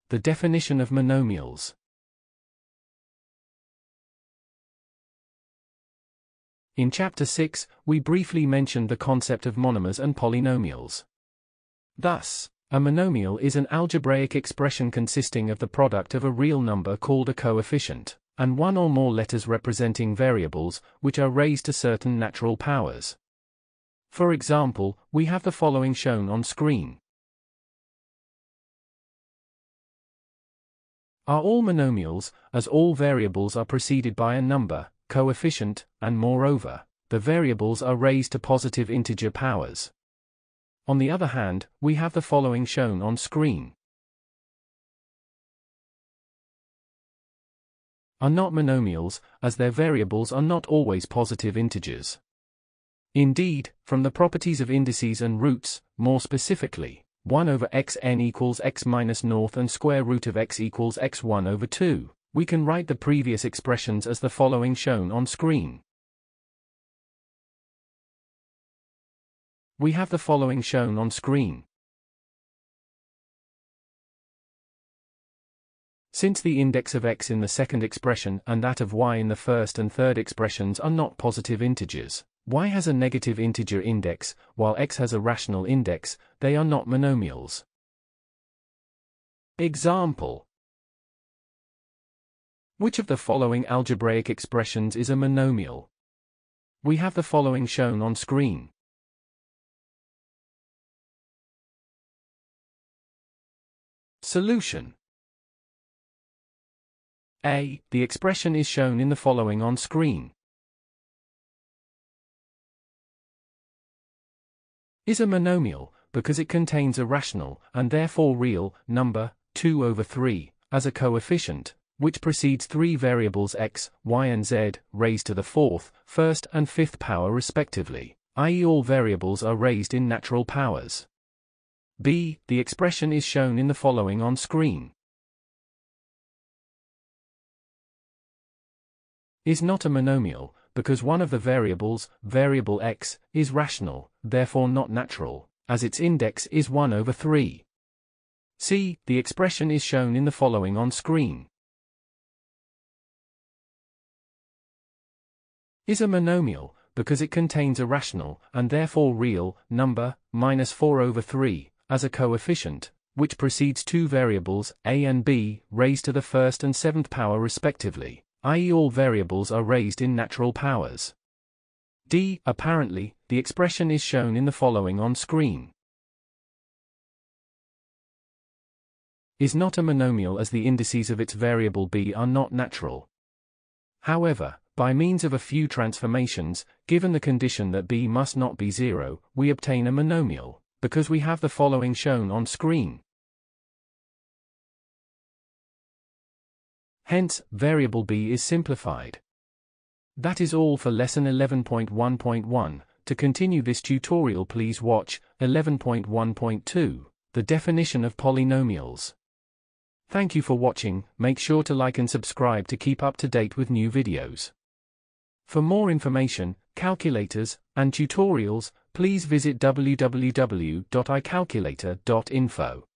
The definition of monomials. In Chapter 6, we briefly mentioned the concept of monomers and polynomials. Thus, a monomial is an algebraic expression consisting of the product of a real number called a coefficient, and one or more letters representing variables, which are raised to certain natural powers. For example, we have the following shown on screen. Are all monomials, as all variables are preceded by a number, coefficient, and moreover, the variables are raised to positive integer powers. On the other hand, we have the following shown on screen. Are not monomials, as their variables are not always positive integers. Indeed, from the properties of indices and roots, more specifically, 1 over xn equals x minus north and square root of x equals x1 over 2, we can write the previous expressions as the following shown on screen. We have the following shown on screen. Since the index of x in the second expression and that of y in the first and third expressions are not positive integers, y has a negative integer index, while x has a rational index, they are not monomials. Example: which of the following algebraic expressions is a monomial? We have the following shown on screen. Solution: A. The expression is shown in the following on screen. Is a monomial, because it contains a rational, and therefore real, number, 2 over 3, as a coefficient, which precedes three variables x, y and z, raised to the fourth, first and fifth power respectively, i.e. all variables are raised in natural powers. B. The expression is shown in the following on screen. Is not a monomial, because one of the variables, variable x, is rational, therefore not natural, as its index is 1 over 3. C. The expression is shown in the following on screen. Is a monomial, because it contains a rational, and therefore real, number, minus 4 over 3, as a coefficient, which precedes two variables, a and b, raised to the first and seventh power respectively, i.e. all variables are raised in natural powers. D. Apparently, the expression is shown in the following on screen. Is not a monomial as the indices of its variable b are not natural. However, by means of a few transformations, given the condition that b must not be 0, we obtain a monomial, because we have the following shown on screen. Hence, variable b is simplified. That is all for lesson 11.1.1. To continue this tutorial, please watch 11.1.2, the definition of polynomials. Thank you for watching. Make sure to like and subscribe to keep up to date with new videos. For more information, calculators, and tutorials, please visit www.icalculator.info.